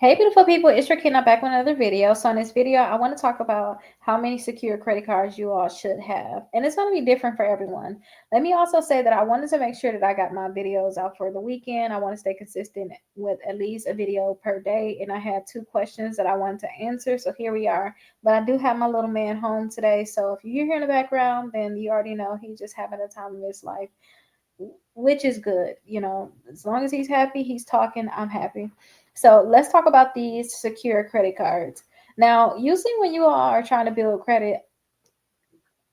Hey, beautiful people, it's Rickita back with another video. So in this video, I want to talk about how many secure credit cards you all should have. And it's going to be different for everyone. Let me also say that I wanted to make sure that I got my videos out for the weekend. I want to stay consistent with at least a video per day. And I had two questions that I wanted to answer. So here we are. But I do have my little man home today. So if you hear in the background, then you already know he's just having the time of his life, which is good. You know, as long as he's happy, he's talking, I'm happy. So let's talk about these secure credit cards. Now, usually when you are trying to build credit,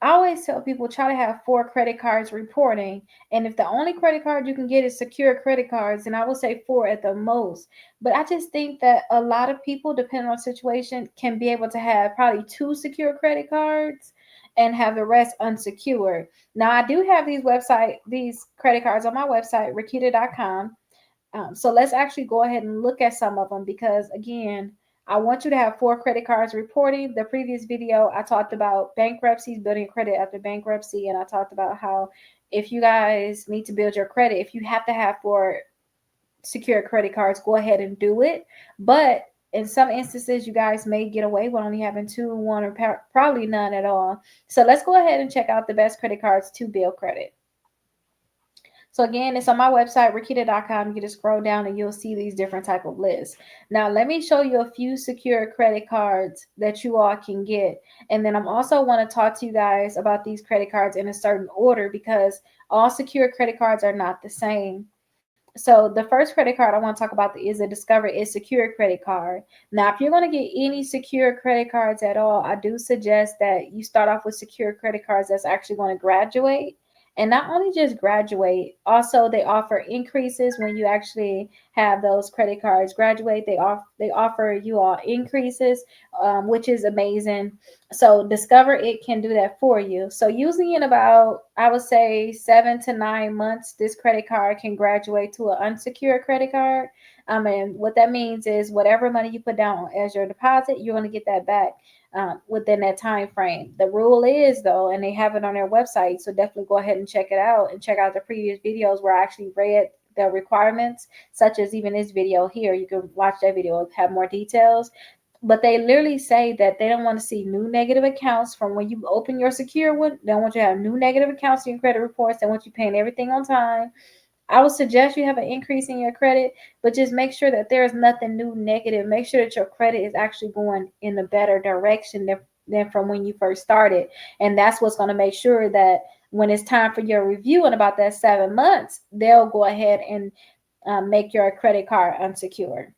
I always tell people try to have four credit cards reporting. And if the only credit card you can get is secure credit cards, then I would say four at the most. But I just think that a lot of people, depending on the situation, can be able to have probably two secure credit cards and have the rest unsecured. Now, I do have these credit cards on my website, Rickita.com. So let's actually go ahead and look at some of them because, again, I want you to have four credit cards reporting. The previous video, I talked about bankruptcies, building credit after bankruptcy, and I talked about how if you guys need to build your credit, if you have to have four secure credit cards, go ahead and do it. But in some instances, you guys may get away with only having two, one, or probably none at all. So let's go ahead and check out the best credit cards to build credit. So again, it's on my website, Rickita.com. You can just scroll down and you'll see these different type of lists. Now, let me show you a few secure credit cards that you all can get. And then I'm also want to talk to you guys about these credit cards in a certain order because all secure credit cards are not the same. So the first credit card I want to talk about is a Discover is Secure credit card. Now, if you're going to get any secure credit cards at all, I do suggest that you start off with secure credit cards that's actually going to graduate. And not only just graduate, also they offer increases when you actually have those credit cards graduate. They offer you all increases, which is amazing. So Discover it can do that for you. So usually in about, I would say, 7 to 9 months, this credit card can graduate to an unsecured credit card. And what that means is whatever money you put down as your deposit, you're going to get that back within that time frame. The rule is though, and they have it on their website, so definitely go ahead and check it out and check out the previous videos where I actually read the requirements, such as even this video here. You can watch that video, have more details. But they literally say that they don't want to see new negative accounts from when you open your secure one. They don't want you to have new negative accounts in your credit reports. They want you paying everything on time. I would suggest you have an increase in your credit, but just make sure that there is nothing new negative. Make sure that your credit is actually going in a better direction than from when you first started. And that's what's going to make sure that when it's time for your review in about that 7 months, they'll go ahead and make your credit card unsecured.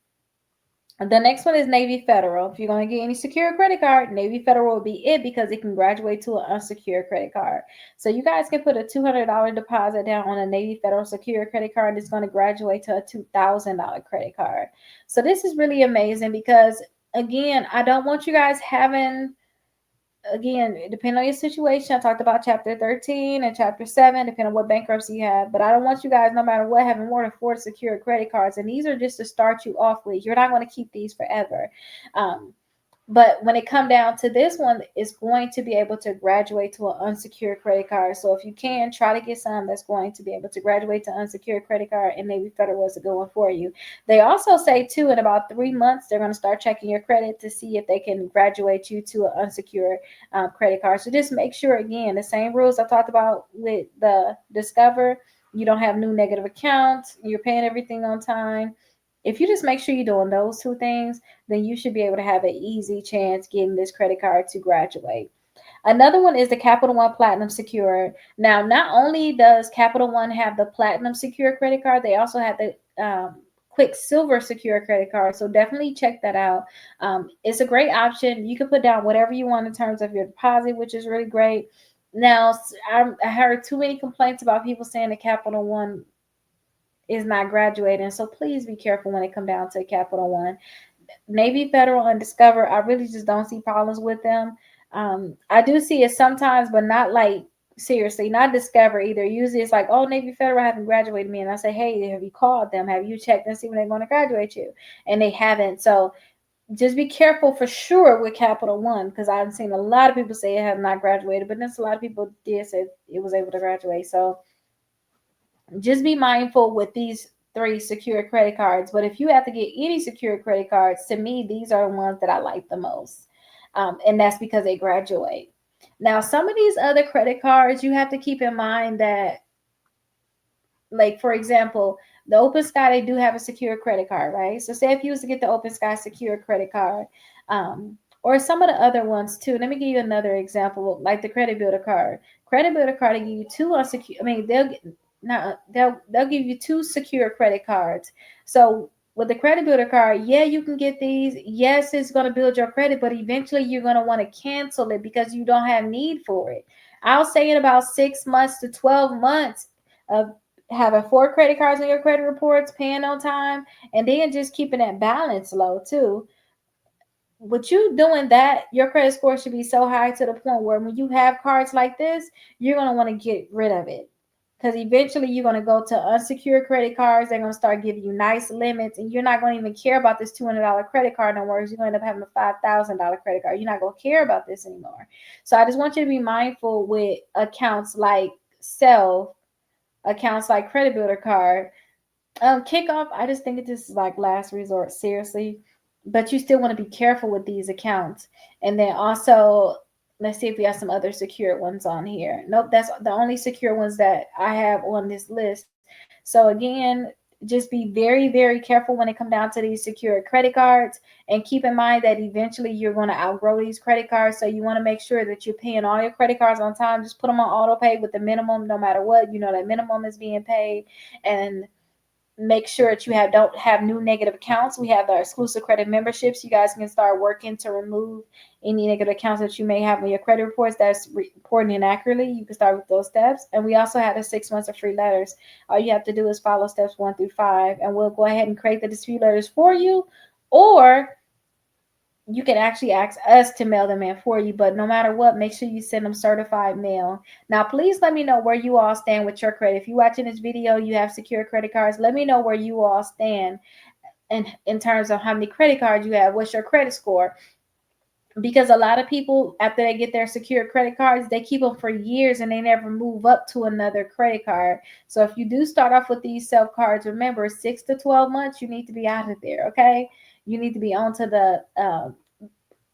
The next one is Navy Federal. If you're going to get any secure credit card, Navy Federal will be it because it can graduate to an unsecured credit card. So you guys can put a $200 deposit down on a Navy Federal secure credit card. It's going to graduate to a $2,000 credit card. So this is really amazing because, again, I don't want you guys having, again, depending on your situation. I talked about chapter 13 and chapter 7, depending on what bankruptcy you have. But I don't want you guys, no matter what, having more than four secure credit cards. And these are just to start you off with. You're not going to keep these forever. But when it come down to this one, it's going to be able to graduate to an unsecured credit card. So if you can, try to get some that's going to be able to graduate to unsecured credit card, and Navy Federal is a good one for you. They also say too, in about 3 months, they're going to start checking your credit to see if they can graduate you to an unsecured credit card. So just make sure, again, the same rules I talked about with the Discover. You don't have new negative accounts. You're paying everything on time. If you just make sure you're doing those two things, then you should be able to have an easy chance getting this credit card to graduate. Another one is the Capital One Platinum Secure. Now, not only does Capital One have the Platinum Secure credit card, they also have the Quick Silver Secure credit card. So definitely check that out. It's a great option. You can put down whatever you want in terms of your deposit, which is really great. Now, I heard too many complaints about people saying the Capital One is not graduating. So please be careful when it comes down to Capital One. Navy Federal and Discover, I really just don't see problems with them. I do see it sometimes, but not like seriously, not Discover either. Usually it's like, oh, Navy Federal haven't graduated me. And I say, hey, have you called them? Have you checked and see when they're going to graduate you? And they haven't. So just be careful for sure with Capital One because I've seen a lot of people say it have not graduated, but then a lot of people did say it was able to graduate. So just be mindful with these three secure credit cards. But if you have to get any secure credit cards, to me, these are the ones that I like the most. And that's because they graduate. Now, some of these other credit cards, you have to keep in mind that, like, for example, the Open Sky, they do have a secure credit card, right? So say if you was to get the Open Sky secure credit card, or some of the other ones too. Let me give you another example, like the Credit Builder card. Credit Builder card, they give you two unsecured. I mean, they'll give you two secure credit cards. So with the Credit Builder card, yeah, you can get these. Yes, it's going to build your credit, but eventually you're going to want to cancel it because you don't have need for it. I'll say in about 6 months to 12 months of having four credit cards on your credit reports, paying on time, and then just keeping that balance low too. With you doing that, your credit score should be so high to the point where when you have cards like this, you're going to want to get rid of it. Because eventually you're going to go to unsecured credit cards. They're going to start giving you nice limits, and you're not going to even care about this $200 credit card no more. You're going to end up having a $5,000 credit card. You're not going to care about this anymore. So I just want you to be mindful with accounts like Self, accounts like Credit Builder Card, kickoff. I just think this is like last resort, seriously. But you still want to be careful with these accounts. And then also, let's see if we have some other secure ones on here. Nope, that's the only secure ones that I have on this list. So again, just be very, very careful when it comes down to these secure credit cards. And keep in mind that eventually you're going to outgrow these credit cards. So you want to make sure that you're paying all your credit cards on time. Just put them on auto pay with the minimum, no matter what. You know that minimum is being paid. And make sure that you don't have new negative accounts. We have our exclusive credit memberships. You guys can start working to remove any negative accounts that you may have on your credit reports that's reporting inaccurately. You can start with those steps. And we also have the 6 months of free letters. All you have to do is follow steps 1 through 5, and we'll go ahead and create the dispute letters for you. Or you can actually ask us to mail them in for you. But no matter what, make sure you send them certified mail. Now, please let me know where you all stand with your credit. If you're watching this video, you have secure credit cards, let me know where you all stand in terms of how many credit cards you have. What's your credit score? Because a lot of people, after they get their secure credit cards, they keep them for years and they never move up to another credit card. So if you do start off with these self cards, remember 6 to 12 months, you need to be out of there. Okay, you need to be onto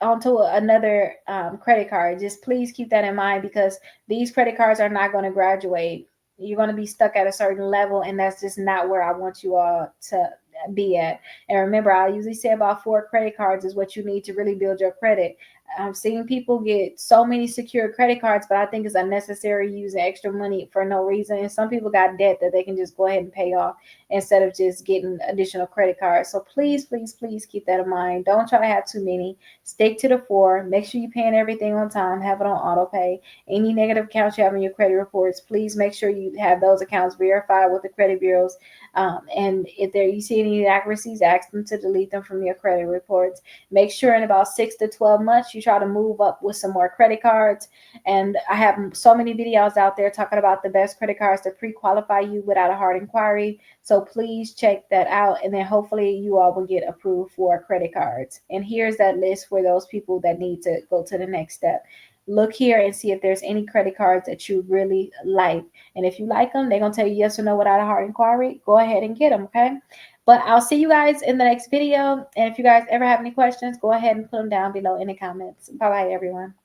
another credit card. Just please keep that in mind, because these credit cards are not going to graduate. You're going to be stuck at a certain level, and that's just not where I want you all to be at. And remember, I usually say about 4 credit cards is what you need to really build your credit. I've seen people get so many secure credit cards, but I think it's unnecessary using extra money for no reason. And some people got debt that they can just go ahead and pay off instead of just getting additional credit cards. So please, please, please keep that in mind. Don't try to have too many. Stick to the 4. Make sure you're paying everything on time. Have it on auto pay. Any negative accounts you have in your credit reports, please make sure you have those accounts verified with the credit bureaus. And if you see any inaccuracies, ask them to delete them from your credit reports. Make sure in about 6 to 12 months you try to move up with some more credit cards. And I have so many videos out there talking about the best credit cards to pre-qualify you without a hard inquiry. So please check that out, and then hopefully you all will get approved for credit cards. And here's that list for those people that need to go to the next step. Look here and see if there's any credit cards that you really like. And if you like them, they're going to tell you yes or no without a hard inquiry. Go ahead and get them, okay? But I'll see you guys in the next video. And if you guys ever have any questions, go ahead and put them down below in the comments. Bye-bye, everyone.